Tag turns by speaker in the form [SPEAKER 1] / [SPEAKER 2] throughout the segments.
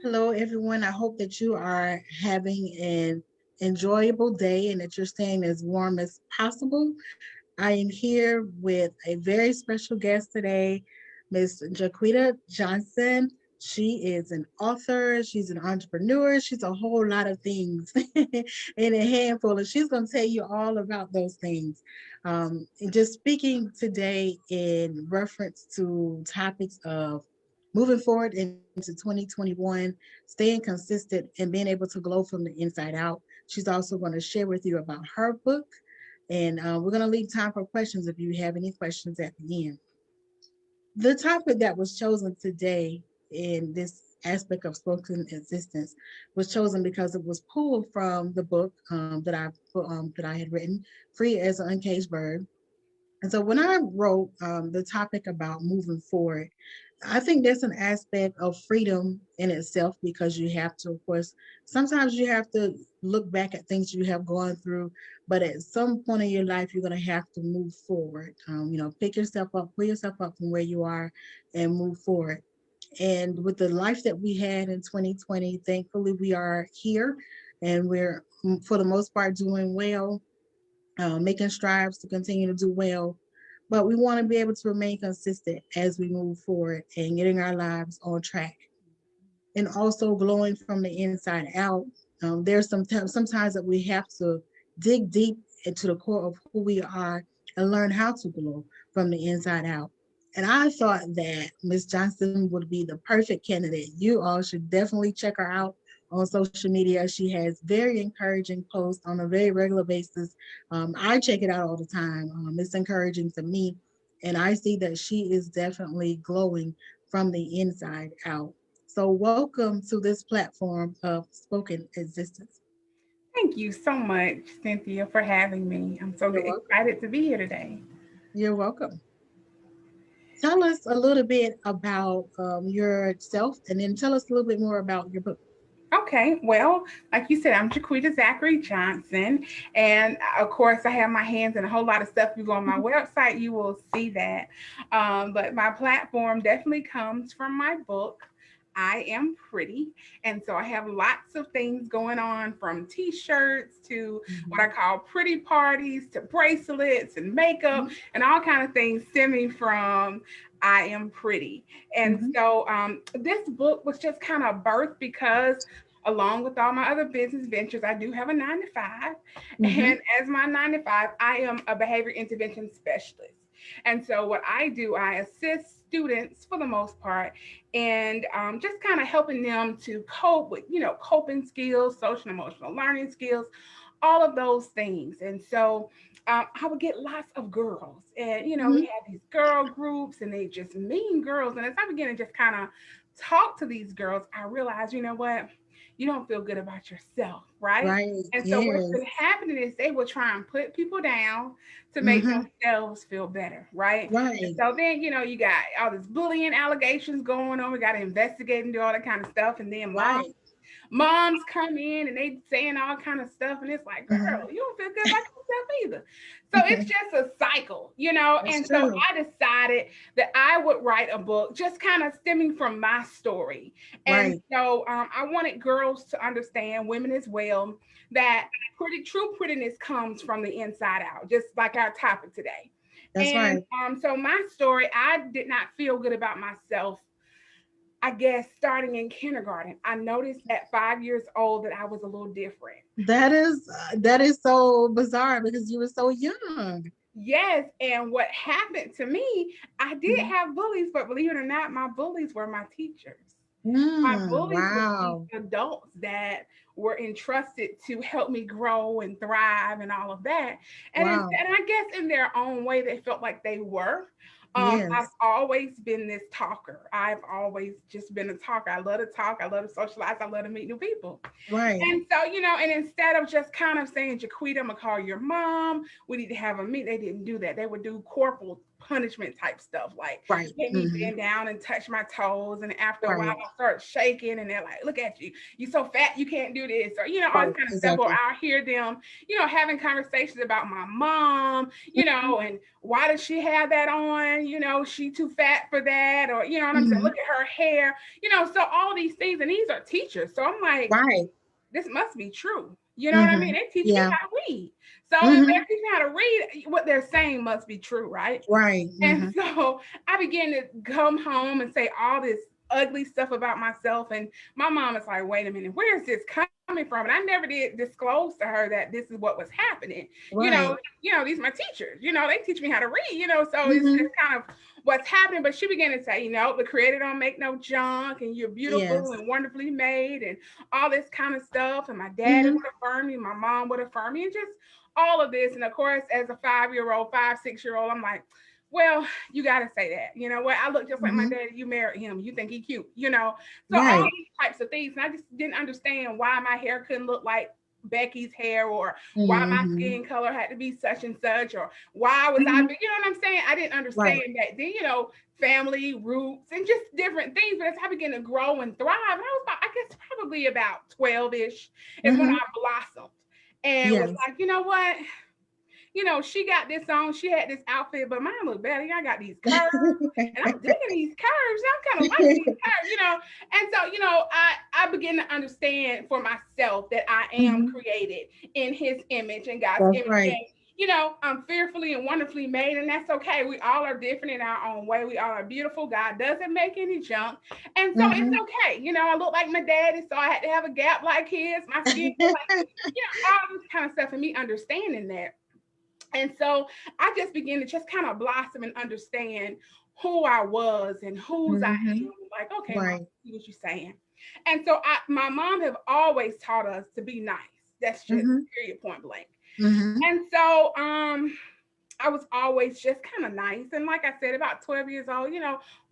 [SPEAKER 1] Hello, everyone. I hope that you are having an enjoyable day and that you're staying as warm as possible. I am here with a very special guest today, Miss Jaquita Johnson. She is an author, she's an entrepreneur, she's a whole lot of things in a handful, and she's going to tell you all about those things. And just speaking today in reference to topics of moving forward into 2021, staying consistent, and being able to glow from the inside out. She's also going to share with you about her book, and we're going to leave time for questions if you have any questions at the end. The topic that was chosen today in this aspect of spoken existence was chosen because it was pulled from the book that I had written, "Free as an Uncaged Bird." And so when I wrote the topic about moving forward, I think there's an aspect of freedom in itself because you have to, of course, sometimes you have to look back at things you have gone through, but at some point in your life, you're going to have to move forward. Pick yourself up, pull yourself up from where you are and move forward. And with the life that we had in 2020, thankfully, we are here and we're, for the most part, doing well, making strides to continue to do well. But we want to be able to remain consistent as we move forward and getting our lives on track and also glowing from the inside out. There's sometimes that we have to dig deep into the core of who we are and learn how to glow from the inside out. And I thought that Miss Johnson would be the perfect candidate. You all should definitely check her out on social media. She has very encouraging posts on a very regular basis. I check it out all the time. It's encouraging to me. And I see that she is definitely glowing from the inside out. So, welcome to this platform of spoken existence.
[SPEAKER 2] Thank you so much, Cynthia, for having me. I'm so
[SPEAKER 1] You're welcome.
[SPEAKER 2] excited to be here today.
[SPEAKER 1] You're welcome. Tell us a little bit about yourself and then tell us a little bit more about your book.
[SPEAKER 2] Okay, well, like you said, I'm Jaquita Zachary Johnson. And of course, I have my hands in a whole lot of stuff. If you go on my website, you will see that. But my platform definitely comes from my book. I am pretty. And so I have lots of things going on from t shirts to what I
[SPEAKER 1] Mhm.
[SPEAKER 2] call pretty parties to bracelets and makeup
[SPEAKER 1] Mhm.
[SPEAKER 2] and all kind of things stemming from I am pretty. And
[SPEAKER 1] Mhm.
[SPEAKER 2] so this book was just kind of birthed because along with all my other business ventures, I do have a 9 to 5.
[SPEAKER 1] Mhm.
[SPEAKER 2] And as my 9 to 5, I am a behavior intervention specialist. And so, what I do, I assist students for the most part and just kind of helping them to cope with, coping skills, social and emotional learning skills, all of those things. And so, I would get lots of girls, and we
[SPEAKER 1] Mhm.
[SPEAKER 2] had these girl groups, and they just mean girls. And as I began to just kind of talk to these girls, I realized, you know what? You don't feel good about yourself, right?
[SPEAKER 1] Right.
[SPEAKER 2] And so what's
[SPEAKER 1] Yes.
[SPEAKER 2] been happening is they will try and put people down to make
[SPEAKER 1] Mhm.
[SPEAKER 2] themselves feel better, right? And
[SPEAKER 1] Right.
[SPEAKER 2] so then, you got all this bullying allegations going on. We got to investigate and do all that kind of stuff. And then
[SPEAKER 1] Right.
[SPEAKER 2] moms come in and they saying all kind of stuff, and it's like,
[SPEAKER 1] Mhm.
[SPEAKER 2] girl, you don't feel good about yourself either. So it's just a cycle.
[SPEAKER 1] That's
[SPEAKER 2] And so
[SPEAKER 1] true.
[SPEAKER 2] I decided that I would write a book just kind of stemming from my story. And
[SPEAKER 1] Right.
[SPEAKER 2] so I wanted girls to understand, women as well, that true prettiness comes from the inside out, just like our topic today.
[SPEAKER 1] That's
[SPEAKER 2] And
[SPEAKER 1] right.
[SPEAKER 2] so my story, I did not feel good about myself, I guess, starting in kindergarten. I noticed at 5 years old that I was a little different.
[SPEAKER 1] That is so bizarre because you were so young.
[SPEAKER 2] Yes, and what happened to me, I did
[SPEAKER 1] Mhm.
[SPEAKER 2] have bullies, but believe it or not, my bullies were my teachers. My bullies were these
[SPEAKER 1] Wow.
[SPEAKER 2] adults that were entrusted to help me grow and thrive and all of that.
[SPEAKER 1] Wow.
[SPEAKER 2] And I guess in their own way, they felt like they were. I've
[SPEAKER 1] Yes.
[SPEAKER 2] always been this talker. I've always just been a talker. I love to talk. I love to socialize. I love to meet new people.
[SPEAKER 1] Right.
[SPEAKER 2] And so, and instead of just kind of saying, Jaquita, I'm gonna call your mom, we need to have a meet, they didn't do that. They would do corporal. punishment type stuff, like
[SPEAKER 1] Right.
[SPEAKER 2] let me
[SPEAKER 1] Hmm.
[SPEAKER 2] bend down and touch my toes, and after a while
[SPEAKER 1] Right.
[SPEAKER 2] I start shaking, and they're like, "Look at you, you so fat, you can't do this," or all this
[SPEAKER 1] Right.
[SPEAKER 2] kind of stuff. Or
[SPEAKER 1] Exactly.
[SPEAKER 2] I'll hear them, having conversations about my mom, and why does she have that on? She too fat for that, or what I'm saying.
[SPEAKER 1] Hmm.
[SPEAKER 2] Look at her hair, so all these things, and these are teachers. So I'm like,
[SPEAKER 1] Right.
[SPEAKER 2] this must be true. You know what I mean?
[SPEAKER 1] Hmm.
[SPEAKER 2] They teach me
[SPEAKER 1] Yeah.
[SPEAKER 2] how to read. So if
[SPEAKER 1] Hmm.
[SPEAKER 2] they're teaching me how to read, what they're saying must be true, right?
[SPEAKER 1] Right.
[SPEAKER 2] And
[SPEAKER 1] Hmm.
[SPEAKER 2] so I began to come home and say all this ugly stuff about myself. And my mom is like, wait a minute, where is this coming from? And I never did disclose to her that this is what was happening.
[SPEAKER 1] Right.
[SPEAKER 2] These are my teachers, they teach me how to read, so it's
[SPEAKER 1] Hmm.
[SPEAKER 2] just kind of what's happening. But she began to say, the creator don't make no junk, and you're beautiful
[SPEAKER 1] Yes.
[SPEAKER 2] and wonderfully made, and all this kind of stuff. And my dad would
[SPEAKER 1] Hmm.
[SPEAKER 2] affirm me, my mom would affirm me, and just all of this. And of course, as a 5-year old, 6 year old, I'm like, well, you got to say that. You know what? I look just like my
[SPEAKER 1] Hmm.
[SPEAKER 2] daddy. You married him. You think he cute. So all
[SPEAKER 1] Right.
[SPEAKER 2] these types of things. And I just didn't understand why my hair couldn't look like Becky's hair, or why my
[SPEAKER 1] Hmm.
[SPEAKER 2] skin color had to be such and such, or why was I,
[SPEAKER 1] Hmm.
[SPEAKER 2] what I'm saying? I didn't
[SPEAKER 1] Right.
[SPEAKER 2] understand that. Then, family roots and just different things. But as I began to grow and thrive, and I was about, I guess, probably about 12-ish is when
[SPEAKER 1] Hmm.
[SPEAKER 2] I blossomed and was
[SPEAKER 1] Yes.
[SPEAKER 2] like, you know what? She got this on, she had this outfit, but mine look better. I got these curves, and I'm digging these curves. I'm kind of like these curves. And so, I begin to understand for myself that I am
[SPEAKER 1] Hmm.
[SPEAKER 2] created in His image and God's
[SPEAKER 1] That's
[SPEAKER 2] image.
[SPEAKER 1] right.
[SPEAKER 2] And, I'm fearfully and wonderfully made, and that's okay. We all are different in our own way. We all are beautiful. God doesn't make any junk. And so it's
[SPEAKER 1] Hmm.
[SPEAKER 2] okay. I look like my daddy, so I had to have a gap like his. My skin look like his, all this kind of stuff, and me understanding that. And so I just began to just kind of blossom and understand who I was and whose I
[SPEAKER 1] Hmm.
[SPEAKER 2] am. Like, okay, mom,
[SPEAKER 1] Right.
[SPEAKER 2] see what you're saying. And so my mom have always taught us to be nice. That's just
[SPEAKER 1] Hmm.
[SPEAKER 2] period, point blank.
[SPEAKER 1] Hmm.
[SPEAKER 2] And so I was always just kind of nice. And like I said, about 12 years old,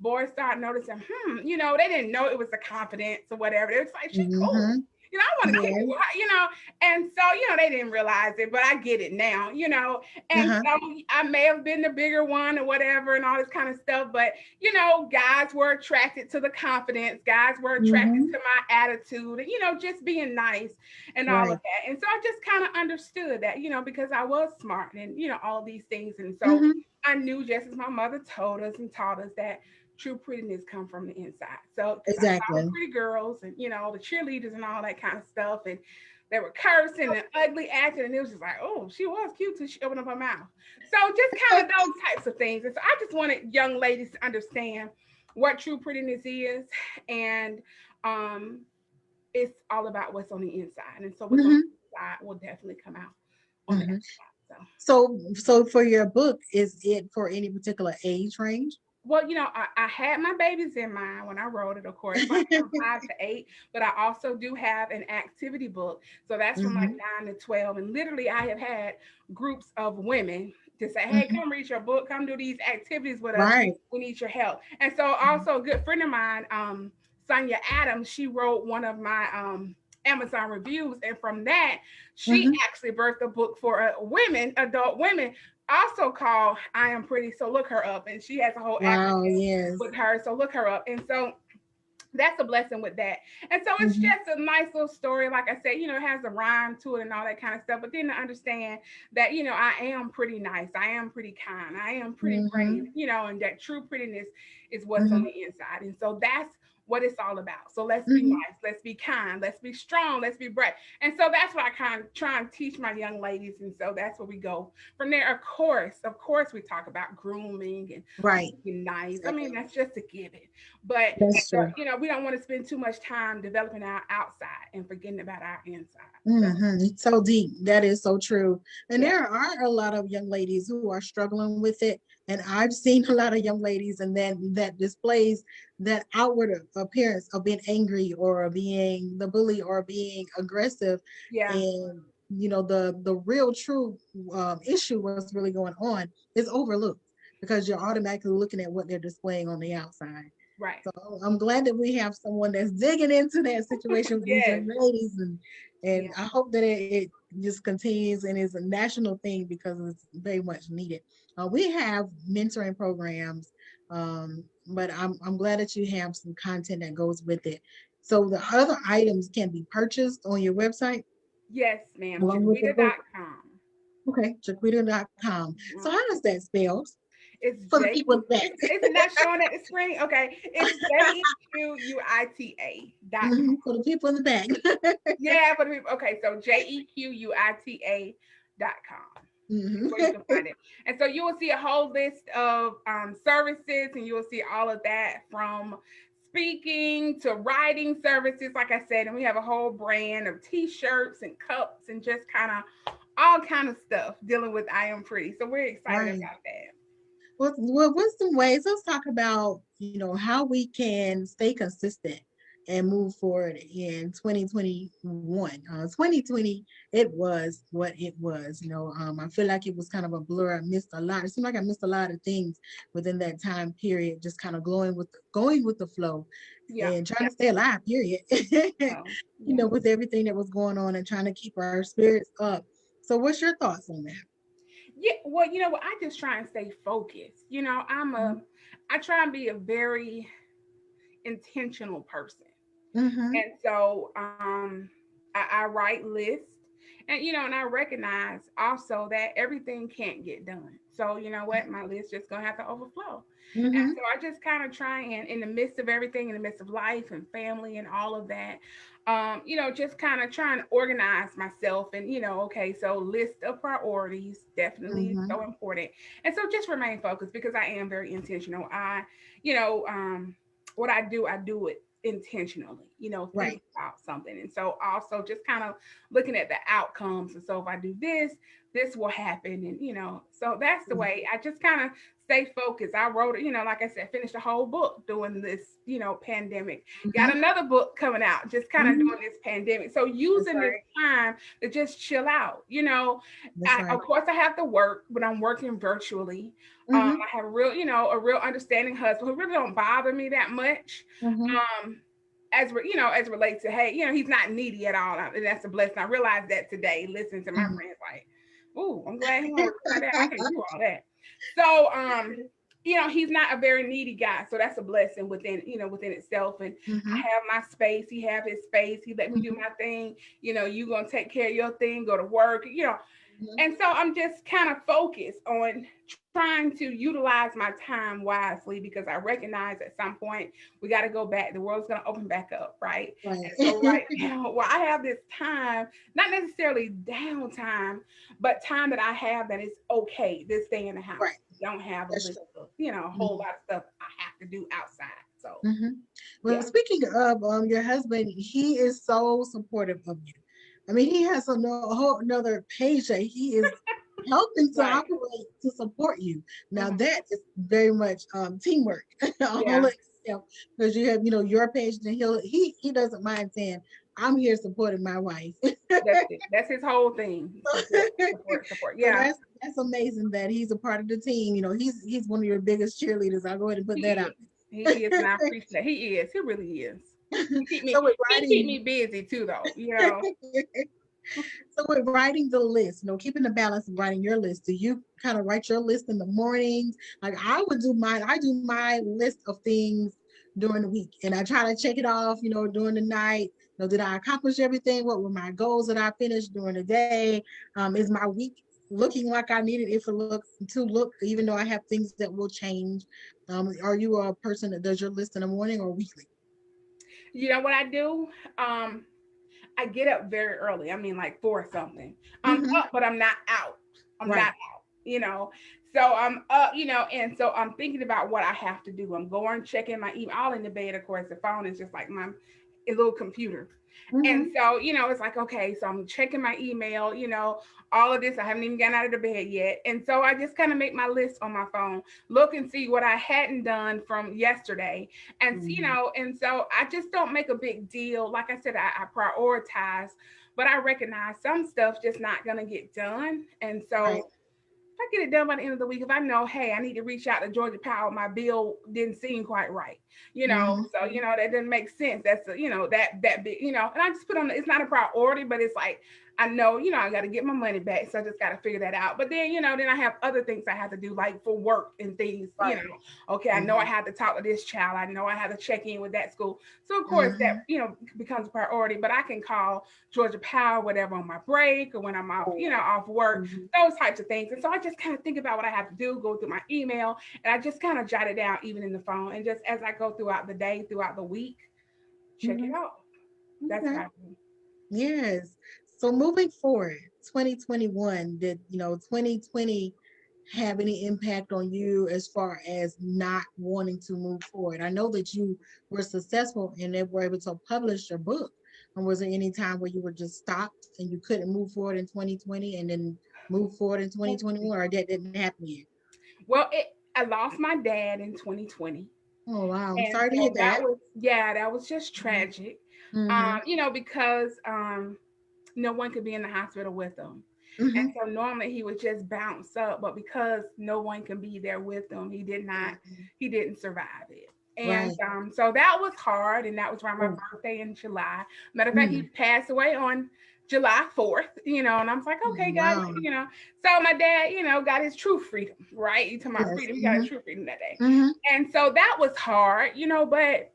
[SPEAKER 2] boys started noticing, they didn't know it was the confidence or whatever. It was like, she cool.
[SPEAKER 1] Hmm.
[SPEAKER 2] I want to kick
[SPEAKER 1] Yes.
[SPEAKER 2] it with her. And so, they didn't realize it, but I get it now. And
[SPEAKER 1] Uh-huh.
[SPEAKER 2] so I may have been the bigger one or whatever and all this kind of stuff, but, guys were attracted to the confidence. Guys were attracted
[SPEAKER 1] Hmm.
[SPEAKER 2] to my attitude and, just being nice and all of
[SPEAKER 1] Right.
[SPEAKER 2] that. And so I just kind of understood that, because I was smart and, all these things. And so
[SPEAKER 1] Hmm.
[SPEAKER 2] I knew, just as my mother told us and taught us, that true prettiness come from the inside. So, because I saw the
[SPEAKER 1] Exactly.
[SPEAKER 2] pretty girls and, the cheerleaders and all that kind of stuff. And they were cursing and ugly acting. And it was just like, oh, she was cute till she opened up her mouth. So just kind of those types of things. And so I just wanted young ladies to understand what true prettiness is. And um, it's all about what's on the inside. And so what's on
[SPEAKER 1] Hmm.
[SPEAKER 2] the inside will definitely come out on the
[SPEAKER 1] Hmm.
[SPEAKER 2] outside. So
[SPEAKER 1] So for your book, is it for any particular age range?
[SPEAKER 2] well, I had my babies in mind when I wrote it, of course, like from 5 to 8, but I also do have an activity book. So that's from like
[SPEAKER 1] Hmm.
[SPEAKER 2] 9 to 12. And literally, I have had groups of women to say, hey,
[SPEAKER 1] Hmm.
[SPEAKER 2] come read your book, come do these activities with us.
[SPEAKER 1] Right.
[SPEAKER 2] We need your help. And so, also, a good friend of mine, Sonia Adams, she wrote one of my Amazon reviews. And from that, she
[SPEAKER 1] Hmm.
[SPEAKER 2] actually birthed a book for women, adult women, also called I Am Pretty. So look her up. And she has a whole
[SPEAKER 1] Wow.
[SPEAKER 2] acronym
[SPEAKER 1] Yes.
[SPEAKER 2] with her. So look her up. And so that's a blessing with that. And so it's
[SPEAKER 1] Hmm.
[SPEAKER 2] just a nice little story. Like I said, it has a rhyme to it and all that kind of stuff. But then to understand that, I am pretty nice. I am pretty kind. I am pretty brave,
[SPEAKER 1] Hmm.
[SPEAKER 2] and that true prettiness is what's on
[SPEAKER 1] Hmm.
[SPEAKER 2] the inside. And so that's what it's all about. So let's be
[SPEAKER 1] Hmm.
[SPEAKER 2] nice. Let's be kind. Let's be strong. Let's be brave. And so that's what I kind of try and teach my young ladies. And so that's where we go from there. Of course, we talk about grooming and
[SPEAKER 1] Right.
[SPEAKER 2] being nice. I mean,
[SPEAKER 1] Exactly.
[SPEAKER 2] that's just a given. But
[SPEAKER 1] That's true.
[SPEAKER 2] we don't want to spend too much time developing our outside and forgetting about our inside. So
[SPEAKER 1] So deep. That is so true. And
[SPEAKER 2] yeah,
[SPEAKER 1] there are a lot of young ladies who are struggling with it. And I've seen a lot of young ladies and then that displays that outward appearance of being angry or being the bully or being aggressive.
[SPEAKER 2] yeah,
[SPEAKER 1] And the real true issue, what's really going on, is overlooked because you're automatically looking at what they're displaying on the outside.
[SPEAKER 2] Right.
[SPEAKER 1] So I'm glad that we have someone that's digging into that situation with these
[SPEAKER 2] Yes.
[SPEAKER 1] young ladies, and
[SPEAKER 2] Yeah.
[SPEAKER 1] I hope that it just continues and is a national thing because it's very much needed. We have mentoring programs, but I'm glad that you have some content that goes with it. So the other items can be purchased on your website
[SPEAKER 2] Yes, ma'am.
[SPEAKER 1] along with the book.
[SPEAKER 2] Jaquita.com.
[SPEAKER 1] Okay, jaquita.com. So how does that spell
[SPEAKER 2] It's
[SPEAKER 1] for the
[SPEAKER 2] J.
[SPEAKER 1] people in the back?
[SPEAKER 2] Is it not showing at the screen? Okay, it's JEQUITA.com.
[SPEAKER 1] For the people in the back.
[SPEAKER 2] Yeah, for the people. Okay, so JEQUITA.com is where you can find it. And so you will see a whole list of services, and you will see all of that from speaking to writing services, like I said. And we have a whole brand of T-shirts and cups and just kind of all kind of stuff dealing with I Am Pretty. So we're excited
[SPEAKER 1] Right.
[SPEAKER 2] about that.
[SPEAKER 1] Well, what's some ways? Let's talk about, how we can stay consistent and move forward in 2021. 2020, it was what it was. I feel like it was kind of a blur. I missed a lot. It seemed like I missed a lot of things within that time period, just kind of going with the flow
[SPEAKER 2] Yeah.
[SPEAKER 1] and trying to stay alive, period.
[SPEAKER 2] So yeah.
[SPEAKER 1] With everything that was going on and trying to keep our spirits up. So what's your thoughts on that?
[SPEAKER 2] Yeah, well, you know what? I just try and stay focused. I try and be a very intentional person.
[SPEAKER 1] Mm-hmm.
[SPEAKER 2] And so I write lists, and and I recognize also that everything can't get done. So you know what? My list just gonna have to overflow. And
[SPEAKER 1] Mm-hmm.
[SPEAKER 2] so I just kind of try and in the midst of everything, in the midst of life and family and all of that, just kind of trying to organize myself and okay, so list of priorities definitely is
[SPEAKER 1] Mm-hmm.
[SPEAKER 2] so important. And so just remain focused because I am very intentional. You know, um, what I do it intentionally, think
[SPEAKER 1] Right.
[SPEAKER 2] about something. And so also just kind of looking at the outcomes. And so if I do this, this will happen. And, so that's the way I just kind of stay focused. I wrote it, like I said, finished a whole book doing this, pandemic.
[SPEAKER 1] Mm-hmm.
[SPEAKER 2] Got another book coming out, just kind of
[SPEAKER 1] Mm-hmm.
[SPEAKER 2] doing this pandemic. So
[SPEAKER 1] That's
[SPEAKER 2] using this
[SPEAKER 1] right.
[SPEAKER 2] time to just chill out,
[SPEAKER 1] That's right.
[SPEAKER 2] Of course I have to work, but I'm working virtually.
[SPEAKER 1] Mm-hmm.
[SPEAKER 2] I have a real understanding husband who really don't bother me that much.
[SPEAKER 1] Mm-hmm.
[SPEAKER 2] Um, as relates to, hey, he's not needy at all, and that's a blessing. I realized that today, listening to my
[SPEAKER 1] Mm-hmm.
[SPEAKER 2] friends, like, "Ooh, I'm glad he want to record that. I can't do all that." So, he's not a very needy guy, so that's a blessing within itself. And I
[SPEAKER 1] Mm-hmm.
[SPEAKER 2] have my space, he have his space. He let me do my thing. You gonna take care of your thing, go to work. And so I'm just kind of focused on trying to utilize my time wisely because I recognize at some point we got to go back. The world's going to open back up, right?
[SPEAKER 1] Right.
[SPEAKER 2] And so right now, while I have this time, not necessarily downtime, but time that I have that is okay to stay in the house.
[SPEAKER 1] Right.
[SPEAKER 2] Don't have a
[SPEAKER 1] That's
[SPEAKER 2] list
[SPEAKER 1] true.
[SPEAKER 2] of, a whole
[SPEAKER 1] Mm-hmm.
[SPEAKER 2] lot of stuff I have to do outside. So
[SPEAKER 1] Mm-hmm. Well,
[SPEAKER 2] yeah,
[SPEAKER 1] speaking of your husband, he is so supportive of you. I mean, he has a whole another page that he is helping to
[SPEAKER 2] right.
[SPEAKER 1] operate to support you. Now
[SPEAKER 2] Hmm.
[SPEAKER 1] that is very much teamwork, all
[SPEAKER 2] Yeah,
[SPEAKER 1] in itself, because you have your page, and he doesn't mind saying, "I'm here supporting my wife."
[SPEAKER 2] that's it. That's his whole thing. Support, support, support.
[SPEAKER 1] So
[SPEAKER 2] Yeah,
[SPEAKER 1] that's amazing that he's a part of the team. He's one of your biggest cheerleaders. I'll go ahead and put that
[SPEAKER 2] he
[SPEAKER 1] out.
[SPEAKER 2] is. He is, and I appreciate that. He is. He really is. He keep me
[SPEAKER 1] So with
[SPEAKER 2] he keep
[SPEAKER 1] writing,
[SPEAKER 2] me busy too though.
[SPEAKER 1] so with writing the list, keeping the balance of writing your list. Do you kind of write your list in the mornings? Like I would do mine. I do my list of things during the week, and I try to check it off. During the night. Did I accomplish everything? What were my goals that I finished during the day? Is my week looking like I needed it to look, even though I have things that will change? Are you a person that does your list in the morning or weekly?
[SPEAKER 2] You know what I do? Um, I get up very early. I mean, like four something. I'm
[SPEAKER 1] Mm-hmm.
[SPEAKER 2] up, but I'm not out. I'm not
[SPEAKER 1] Right.
[SPEAKER 2] out. So I'm up. And so I'm thinking about what I have to do. I'm going checking my email. All in the bed, of course. The phone is just like my a little computer. And
[SPEAKER 1] Mm-hmm.
[SPEAKER 2] so, it's like, okay, so I'm checking my email, all of this. I haven't even gotten out of the bed yet. And so I just kind of make my list on my phone, look and see what I hadn't done from yesterday.
[SPEAKER 1] Mm-hmm.
[SPEAKER 2] And so I just don't make a big deal. Like I said, I prioritize, but I recognize some stuff just not going to get done. And
[SPEAKER 1] Right.
[SPEAKER 2] so I get it done by the end of the week, if I know, hey, I need to reach out to Georgia Power, my bill didn't seem quite right,
[SPEAKER 1] Mm-hmm.
[SPEAKER 2] so that doesn't make sense. That's that big, and I just put on. It's not a priority, but it's like I know, I got to get my money back, so I just got to figure that out. But then, then I have other things I have to do, like for work and things.
[SPEAKER 1] Right.
[SPEAKER 2] Okay, I know I
[SPEAKER 1] Mm-hmm.
[SPEAKER 2] have to talk to this child. I know I have to check in with that school. So of course that
[SPEAKER 1] Mm-hmm.
[SPEAKER 2] becomes a priority. But I can call Georgia Power, whatever, on my break or when I'm off, off work,
[SPEAKER 1] Mm-hmm.
[SPEAKER 2] those types of things. And so I just kind of think about what I have to do, go through my email, and I just kind of jot it down even in the phone. And just as I go throughout the day, throughout the week, check it
[SPEAKER 1] Mm-hmm.
[SPEAKER 2] out. That's what
[SPEAKER 1] Okay.
[SPEAKER 2] I do.
[SPEAKER 1] Yes. So moving forward, 2021, did 2020 have any impact on you as far as not wanting to move forward? I know that you were successful and they were able to publish your book. And was there any time where you were just stopped and you couldn't move forward in 2020 and then move forward in 2021, or that didn't happen yet?
[SPEAKER 2] Well, I lost my dad in 2020.
[SPEAKER 1] Oh wow, I'm
[SPEAKER 2] And
[SPEAKER 1] sorry to hear
[SPEAKER 2] so that
[SPEAKER 1] that.
[SPEAKER 2] was, yeah, that was just tragic.
[SPEAKER 1] Mm-hmm.
[SPEAKER 2] Because no one could be in the hospital with him. And
[SPEAKER 1] Mm-hmm.
[SPEAKER 2] so normally he would just bounce up, but because no one can be there with him,
[SPEAKER 1] Mm-hmm.
[SPEAKER 2] he didn't survive it. And
[SPEAKER 1] Right.
[SPEAKER 2] so that was hard. And that was around my
[SPEAKER 1] Oh.
[SPEAKER 2] birthday in July. Matter of fact, he
[SPEAKER 1] Mm.
[SPEAKER 2] passed away on July 4th, and I was like, okay, God,
[SPEAKER 1] Wow.
[SPEAKER 2] So my dad, got his true freedom, right? You talking about
[SPEAKER 1] Yes.
[SPEAKER 2] freedom, he got his
[SPEAKER 1] Mm-hmm.
[SPEAKER 2] true freedom that day.
[SPEAKER 1] Mm-hmm.
[SPEAKER 2] And so that was hard, but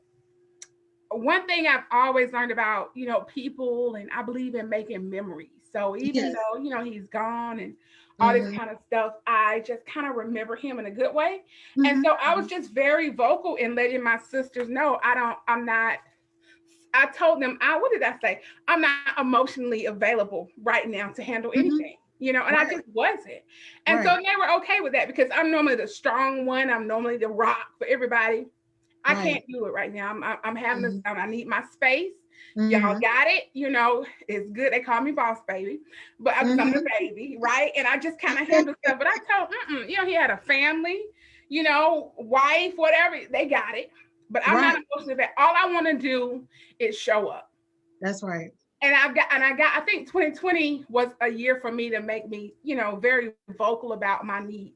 [SPEAKER 2] one thing I've always learned about, people, and I believe in making memories. So even
[SPEAKER 1] Yes.
[SPEAKER 2] though, he's gone and all this
[SPEAKER 1] Mm-hmm.
[SPEAKER 2] kind of stuff, I just kind of remember him in a good way. And
[SPEAKER 1] Mm-hmm.
[SPEAKER 2] so I was just very vocal in letting my sisters know I'm not, I told them, what did I say? I'm not emotionally available right now to handle
[SPEAKER 1] Mm-hmm.
[SPEAKER 2] anything, and I just
[SPEAKER 1] Right.
[SPEAKER 2] wasn't. And so
[SPEAKER 1] Right.
[SPEAKER 2] they were okay with that because I'm normally the strong one. I'm normally the rock for everybody. I
[SPEAKER 1] Right.
[SPEAKER 2] can't do it right now. I'm having this.
[SPEAKER 1] Mm-hmm.
[SPEAKER 2] I need my space. Y'all
[SPEAKER 1] Mm-hmm.
[SPEAKER 2] got it. It's good. They call me boss baby, but because I'm the
[SPEAKER 1] Mm-hmm.
[SPEAKER 2] baby, right? And I just kind of handle stuff. But I told, he had a family, wife, whatever. They got it. But I'm not
[SPEAKER 1] Right.
[SPEAKER 2] emotionally bad. All I want to do is show up.
[SPEAKER 1] That's right.
[SPEAKER 2] And I think 2020 was a year for me to make me, very vocal about my needs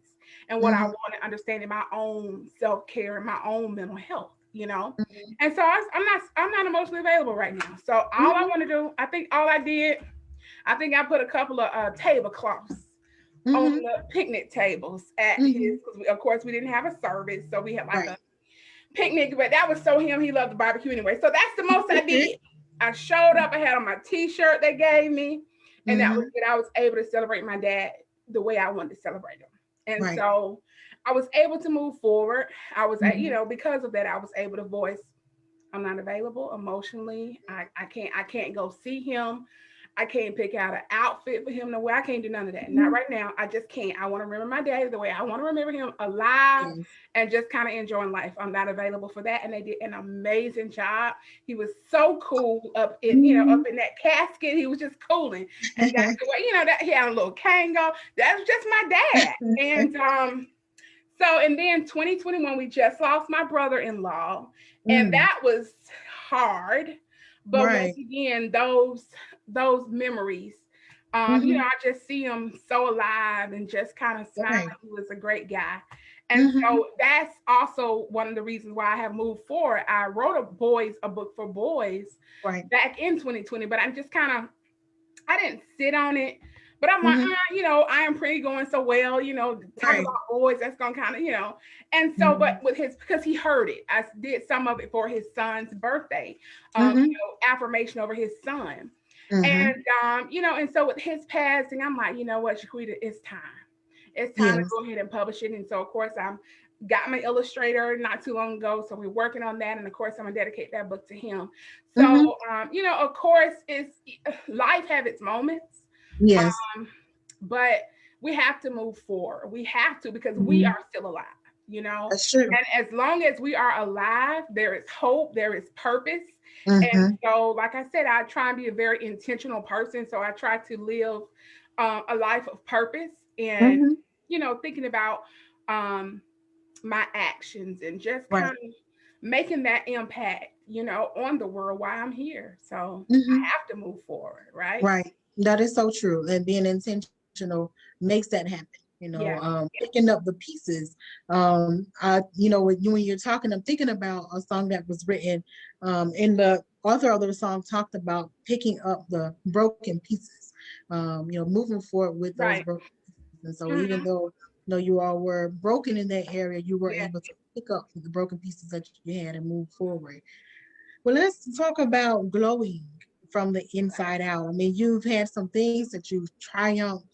[SPEAKER 2] and what I
[SPEAKER 1] Mm-hmm.
[SPEAKER 2] want to understand in my own self-care and my own mental health.
[SPEAKER 1] Mm-hmm.
[SPEAKER 2] And so I'm not emotionally available right now. So all I
[SPEAKER 1] Mm-hmm.
[SPEAKER 2] want to do, I think all I did, I think I put a couple of tablecloths on
[SPEAKER 1] Mm-hmm.
[SPEAKER 2] the picnic tables at his,
[SPEAKER 1] Mm-hmm.
[SPEAKER 2] because of course we didn't have a service, so we had like a
[SPEAKER 1] Right.
[SPEAKER 2] picnic, but that was so him. He loved the barbecue anyway. So that's the most I did. I showed up. I had on my t-shirt they gave me, and that was
[SPEAKER 1] Mm-hmm.
[SPEAKER 2] it. I was able to celebrate my dad the way I wanted to celebrate him. And
[SPEAKER 1] Right.
[SPEAKER 2] so I was able to move forward. I was,
[SPEAKER 1] Mm-hmm.
[SPEAKER 2] because of that, I was able to voice I'm not available emotionally. I can't go see him. I can't pick out an outfit for him to wear. I can't do none of that. Not
[SPEAKER 1] Mm-hmm.
[SPEAKER 2] right now. I just can't. I want to remember my daddy the way I want to remember him, alive
[SPEAKER 1] Yes.
[SPEAKER 2] and just kind of enjoying life. I'm not available for that. And they did an amazing job. He was so cool up in,
[SPEAKER 1] Mm-hmm.
[SPEAKER 2] up in that casket. He was just cooling and got to wear, that he had a little Kango. That was just my dad. And and then 2021, we just lost my brother-in-law, and
[SPEAKER 1] Mm.
[SPEAKER 2] that was hard. But once
[SPEAKER 1] Right.
[SPEAKER 2] again, those memories,
[SPEAKER 1] Mm-hmm.
[SPEAKER 2] I just see him so alive and just kind of smiling.
[SPEAKER 1] Right.
[SPEAKER 2] He was a great guy. And
[SPEAKER 1] Mm-hmm.
[SPEAKER 2] so that's also one of the reasons why I have moved forward. I wrote a book for boys
[SPEAKER 1] Right.
[SPEAKER 2] back in 2020, but I'm just kind of, I didn't sit on it, but I'm like,
[SPEAKER 1] Mm-hmm.
[SPEAKER 2] I am pretty going so well, talk
[SPEAKER 1] Right.
[SPEAKER 2] about boys, that's gonna kind of. And so, but
[SPEAKER 1] Mm-hmm.
[SPEAKER 2] with his, because he heard it, I did some of it for his son's birthday,
[SPEAKER 1] Mm-hmm.
[SPEAKER 2] affirmation over his son.
[SPEAKER 1] Mm-hmm.
[SPEAKER 2] And, and so with his passing, I'm like, you know what, Shaquita, it's time. It's time to
[SPEAKER 1] Yes.
[SPEAKER 2] go ahead and publish it. And so, of course, I'm got my illustrator not too long ago. So we're working on that. And of course, I'm gonna dedicate that book to him. So,
[SPEAKER 1] Mm-hmm.
[SPEAKER 2] of course, it's life have its moments,
[SPEAKER 1] Yes.
[SPEAKER 2] um, but we have to move forward. We have to because we
[SPEAKER 1] Mm-hmm.
[SPEAKER 2] are still alive, you know.
[SPEAKER 1] That's true.
[SPEAKER 2] And as long as we are alive, there is hope, there is purpose. And
[SPEAKER 1] Mm-hmm.
[SPEAKER 2] so, like I said, I try and be a very intentional person. So I try to live a life of purpose and,
[SPEAKER 1] Mm-hmm.
[SPEAKER 2] thinking about um, my actions and just kind
[SPEAKER 1] Right.
[SPEAKER 2] of making that impact, on the world while I'm here. So I
[SPEAKER 1] Mm-hmm.
[SPEAKER 2] have to move forward, right?
[SPEAKER 1] Right. That is so true. And being intentional makes that happen.
[SPEAKER 2] Yeah.
[SPEAKER 1] Picking up the pieces. When you're talking, I'm thinking about a song that was written, and the author of the song talked about picking up the broken pieces, moving forward with those
[SPEAKER 2] Right.
[SPEAKER 1] broken pieces. And so even
[SPEAKER 2] Hmm.
[SPEAKER 1] though, you all were broken in that area, you were
[SPEAKER 2] Yeah.
[SPEAKER 1] able to pick up the broken pieces that you had and move forward. Well, let's talk about glowing from the inside out. I mean, you've had some things that you've triumphed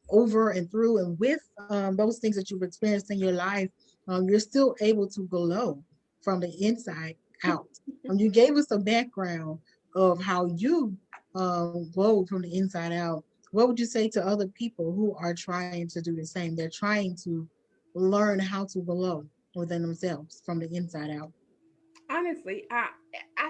[SPEAKER 1] over and through, and with those things that you've experienced in your life, you're still able to glow from the inside out. You gave us a background of how you glowed from the inside out. What would you say to other people who are trying to do the same? They're trying to learn how to glow within themselves from the inside out.
[SPEAKER 2] Honestly, I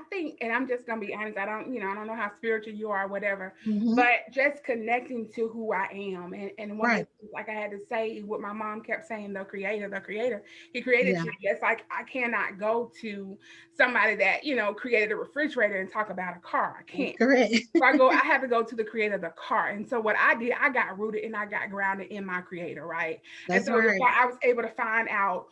[SPEAKER 2] think, and I'm just gonna be honest. I don't know how spiritual you are, or whatever,
[SPEAKER 1] Hmm.
[SPEAKER 2] but just connecting to who I am, and one of the
[SPEAKER 1] Right.
[SPEAKER 2] things, like I had to say, what my mom kept saying, the creator, he created
[SPEAKER 1] Yeah.
[SPEAKER 2] you. Just like I cannot go to somebody that created a refrigerator and talk about a car. I can't.
[SPEAKER 1] Correct.
[SPEAKER 2] So I have to go to the creator of the car. And so what I did, I got rooted and I got grounded in my creator, right? And
[SPEAKER 1] That's
[SPEAKER 2] so
[SPEAKER 1] right.
[SPEAKER 2] I was able to find out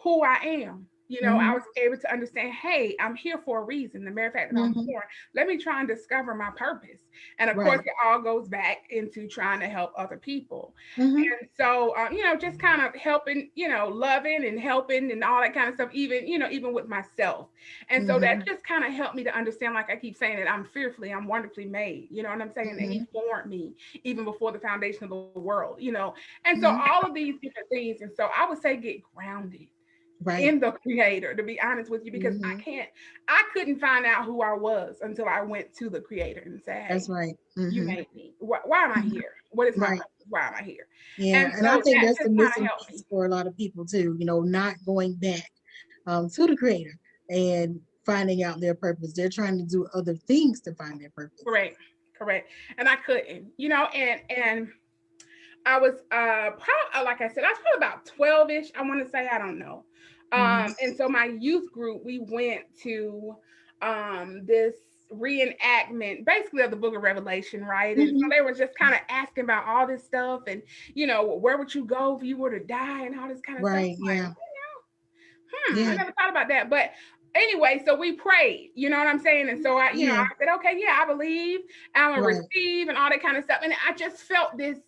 [SPEAKER 2] who I am. I
[SPEAKER 1] Hmm.
[SPEAKER 2] was able to understand, hey, I'm here for a reason. The mere fact that I'm
[SPEAKER 1] Hmm.
[SPEAKER 2] born, let me try and discover my purpose. And of course,
[SPEAKER 1] Right.
[SPEAKER 2] it all goes back into trying to help other people.
[SPEAKER 1] Hmm.
[SPEAKER 2] And so, just kind of helping, loving and helping and all that kind of stuff, even with myself. And so that
[SPEAKER 1] Hmm.
[SPEAKER 2] just kind of helped me to understand, like I keep saying, that I'm wonderfully made. You know what I'm saying? And
[SPEAKER 1] Hmm.
[SPEAKER 2] he formed me even before the foundation of the world. And so
[SPEAKER 1] Hmm.
[SPEAKER 2] all of these different things. And so I would say get grounded
[SPEAKER 1] Right.
[SPEAKER 2] in the creator, to be honest with you, because
[SPEAKER 1] Hmm.
[SPEAKER 2] I couldn't find out who I was until I went to the creator and said,
[SPEAKER 1] That's
[SPEAKER 2] hey,
[SPEAKER 1] right.
[SPEAKER 2] you
[SPEAKER 1] Hmm.
[SPEAKER 2] made me. Why am I here? What is my
[SPEAKER 1] Right.
[SPEAKER 2] purpose? Why am I here?
[SPEAKER 1] Yeah.
[SPEAKER 2] And
[SPEAKER 1] And I
[SPEAKER 2] so
[SPEAKER 1] think
[SPEAKER 2] that
[SPEAKER 1] that's the
[SPEAKER 2] just kind of
[SPEAKER 1] missing
[SPEAKER 2] helped
[SPEAKER 1] piece
[SPEAKER 2] me.
[SPEAKER 1] for a lot of people too, not going back to the creator and finding out their purpose. They're trying to do other things to find their purpose.
[SPEAKER 2] Correct. Correct. And I couldn't, and I was probably, like I said, I was probably about 12-ish, I want to say, I don't know.
[SPEAKER 1] Hmm.
[SPEAKER 2] And so my youth group, we went to this reenactment basically of the book of Revelation, right? And so
[SPEAKER 1] Hmm.
[SPEAKER 2] they were just kind of asking about all this stuff, and where would you go if you were to die, and all this kind of stuff.
[SPEAKER 1] Right.
[SPEAKER 2] I'm like,
[SPEAKER 1] Yeah.
[SPEAKER 2] I
[SPEAKER 1] Yeah.
[SPEAKER 2] never thought about that. But anyway, so we prayed, you know what I'm saying? And so I
[SPEAKER 1] Yeah.
[SPEAKER 2] said, okay, yeah, I believe, I'm gonna
[SPEAKER 1] Right.
[SPEAKER 2] receive and all that kind of stuff. And I just felt this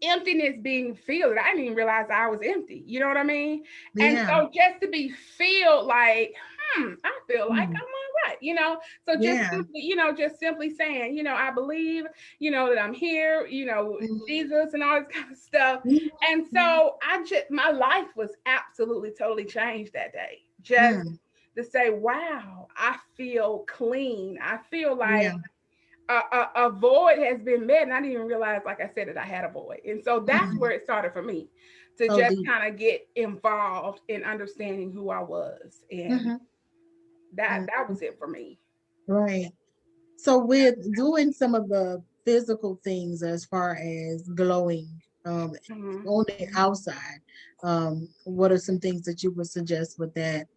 [SPEAKER 2] emptiness being filled. I didn't even realize I was empty. You know what I mean? And
[SPEAKER 1] Yeah.
[SPEAKER 2] so just to be filled, like, I feel like
[SPEAKER 1] Mm.
[SPEAKER 2] I'm all right. So just
[SPEAKER 1] Yeah.
[SPEAKER 2] simply, just simply saying, I believe, that I'm here,
[SPEAKER 1] Hmm.
[SPEAKER 2] Jesus and all this kind of stuff. And so my life was absolutely totally changed that day. Just
[SPEAKER 1] Mm.
[SPEAKER 2] to say, wow, I feel clean. I feel like
[SPEAKER 1] Yeah.
[SPEAKER 2] a void has been met, and I didn't even realize, like I said, that I had a void. And so that's
[SPEAKER 1] Mm.
[SPEAKER 2] where it started for me, to
[SPEAKER 1] So
[SPEAKER 2] just
[SPEAKER 1] deep.
[SPEAKER 2] kind of get involved in understanding who I was, and
[SPEAKER 1] Hmm.
[SPEAKER 2] that was it for me.
[SPEAKER 1] Right. So with doing some of the physical things as far as glowing
[SPEAKER 2] Mhm.
[SPEAKER 1] on the outside, what are some things that you would suggest with that?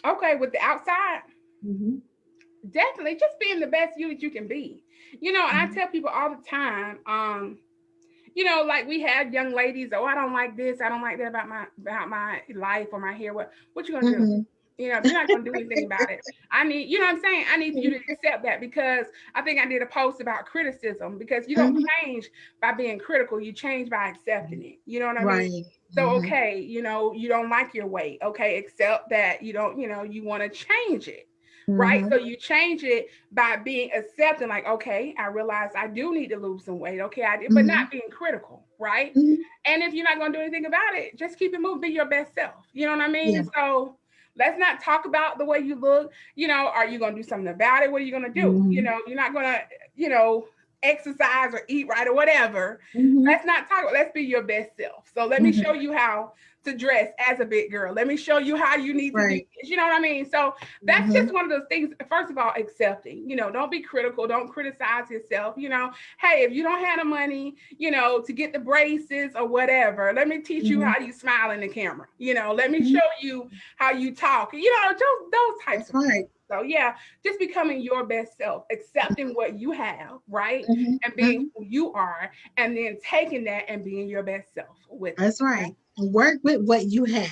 [SPEAKER 2] Okay, with the outside,
[SPEAKER 1] Hmm.
[SPEAKER 2] definitely just being the best you that you can be. And I tell people all the time, like we had young ladies, oh, I don't like this, I don't like that about my life or my hair. What you gonna do?
[SPEAKER 1] Hmm.
[SPEAKER 2] If you're not gonna do anything about it, I need, you know what I'm saying? I need you to accept that, because I think I did a post about criticism, because you don't
[SPEAKER 1] Hmm.
[SPEAKER 2] change by being critical, you change by accepting it. You know what I mean?
[SPEAKER 1] Right.
[SPEAKER 2] So
[SPEAKER 1] Hmm.
[SPEAKER 2] okay, you don't like your weight. Okay, accept that you don't, you want to change it. Right.
[SPEAKER 1] Hmm.
[SPEAKER 2] So you change it by being accepting, like, okay, I realize I do need to lose some weight. Okay, I did, but not
[SPEAKER 1] Hmm.
[SPEAKER 2] being critical, right?
[SPEAKER 1] Hmm.
[SPEAKER 2] And if you're not gonna do anything about it, just keep it moving, be your best self. You know what I
[SPEAKER 1] Yeah.
[SPEAKER 2] mean? So let's not talk about the way you look. Are you gonna do something about it? What are you gonna do?
[SPEAKER 1] Hmm.
[SPEAKER 2] You're not gonna, you know, exercise or eat right or whatever.
[SPEAKER 1] Hmm.
[SPEAKER 2] Let's not talk. Let's be your best self. So let me show
[SPEAKER 1] Hmm.
[SPEAKER 2] you how to dress as a big girl. Let me show you how you need to do
[SPEAKER 1] Right.
[SPEAKER 2] this. You know what I mean? So that's
[SPEAKER 1] Hmm.
[SPEAKER 2] just one of those things. First of all, accepting. Don't be critical. Don't criticize yourself. Hey, if you don't have the money, to get the braces or whatever, let me teach you
[SPEAKER 1] Hmm.
[SPEAKER 2] how you smile in the camera. Let me show
[SPEAKER 1] Hmm.
[SPEAKER 2] you how you talk. Those types
[SPEAKER 1] That's
[SPEAKER 2] of things.
[SPEAKER 1] right.
[SPEAKER 2] So yeah, just becoming your best self, accepting what you have, right?
[SPEAKER 1] Mhm,
[SPEAKER 2] And being
[SPEAKER 1] mhm.
[SPEAKER 2] who you are, and then taking that and being your best self with it.
[SPEAKER 1] That's right. Work with what you have.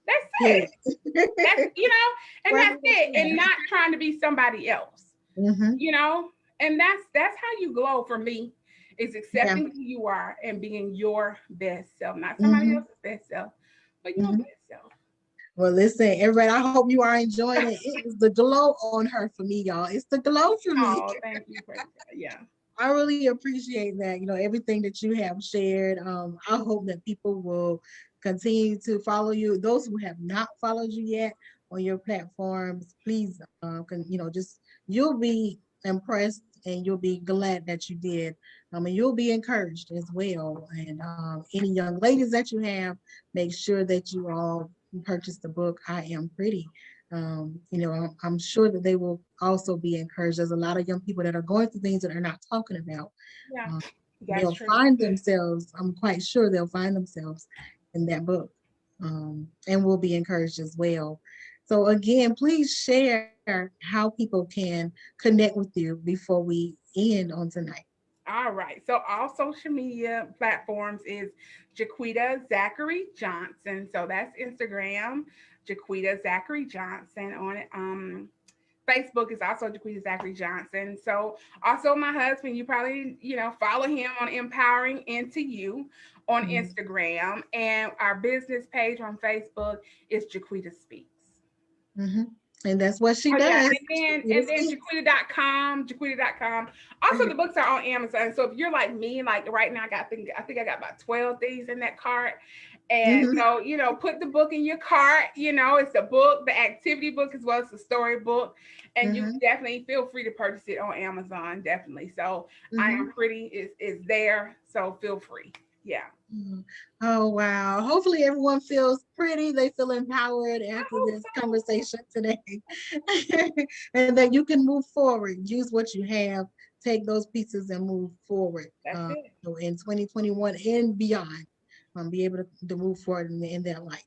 [SPEAKER 2] That's it.
[SPEAKER 1] Period.
[SPEAKER 2] That's, and
[SPEAKER 1] Work
[SPEAKER 2] that's
[SPEAKER 1] with what
[SPEAKER 2] it.
[SPEAKER 1] you
[SPEAKER 2] And
[SPEAKER 1] have.
[SPEAKER 2] not trying to be somebody else,
[SPEAKER 1] Hmm.
[SPEAKER 2] you know? And that's how you glow for me, is
[SPEAKER 1] Yeah.
[SPEAKER 2] accepting who you are and being your best self, not somebody
[SPEAKER 1] Hmm.
[SPEAKER 2] else's best self, but your
[SPEAKER 1] Hmm.
[SPEAKER 2] best self.
[SPEAKER 1] Well, listen, everybody, I hope you are enjoying it. It is the glow on her for me, y'all. It's the glow for me.
[SPEAKER 2] Oh, thank you, praise God. Yeah.
[SPEAKER 1] I really appreciate that, everything that you have shared. I hope that people will continue to follow you. Those who have not followed you yet on your platforms, please, just you'll be impressed and you'll be glad that you did. And you'll be encouraged as well. And any young ladies that you have, make sure that you all purchase the book, I Am Pretty. I'm sure that they will also be encouraged. There's a lot of young people that are going through things that are not talking about.
[SPEAKER 2] Yeah.
[SPEAKER 1] Um,
[SPEAKER 2] That's
[SPEAKER 1] they'll
[SPEAKER 2] true.
[SPEAKER 1] find themselves, I'm quite sure they'll find themselves in that book, and will be encouraged as well. So, again, please share how people can connect with you before we end on tonight.
[SPEAKER 2] All right. So all social media platforms is Jaquita Zachary Johnson. So that's Instagram, Jaquita Zachary Johnson. On Facebook is also Jaquita Zachary Johnson. So also my husband, you probably, follow him on Empowering Into You on
[SPEAKER 1] Mhm.
[SPEAKER 2] Instagram. And our business page on Facebook is Jaquita Speaks.
[SPEAKER 1] Mhm. And that's what she
[SPEAKER 2] Oh yeah,
[SPEAKER 1] does.
[SPEAKER 2] and then
[SPEAKER 1] She
[SPEAKER 2] and
[SPEAKER 1] just
[SPEAKER 2] then
[SPEAKER 1] speaks.
[SPEAKER 2] Jaquita.com. Also the books are on Amazon. So if you're like me, like right now I think I got about 12 things in that cart. And
[SPEAKER 1] Mhm.
[SPEAKER 2] so, put the book in your cart. It's the book, the activity book as well as the story book. And you
[SPEAKER 1] Mhm.
[SPEAKER 2] definitely feel free to purchase it on Amazon, definitely. So I Am
[SPEAKER 1] Mhm.
[SPEAKER 2] Pretty is there. So feel free. Yeah.
[SPEAKER 1] Mhm. Oh, wow. Hopefully, everyone feels pretty. They feel empowered
[SPEAKER 2] I
[SPEAKER 1] after
[SPEAKER 2] hope
[SPEAKER 1] this
[SPEAKER 2] so.
[SPEAKER 1] conversation today. And that you can move forward, use what you have, take those pieces and move forward
[SPEAKER 2] That's it.
[SPEAKER 1] in 2021 and beyond. Be able to move forward in that light.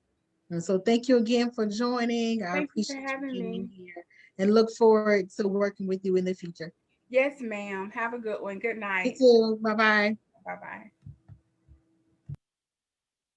[SPEAKER 1] And so, thank you again for joining. I
[SPEAKER 2] Thank you for
[SPEAKER 1] appreciate you
[SPEAKER 2] having
[SPEAKER 1] being
[SPEAKER 2] me.
[SPEAKER 1] here and look forward to working with you in the future.
[SPEAKER 2] Yes, ma'am. Have a good one. Good
[SPEAKER 1] You
[SPEAKER 2] night.
[SPEAKER 1] too. Bye bye.
[SPEAKER 2] Bye bye.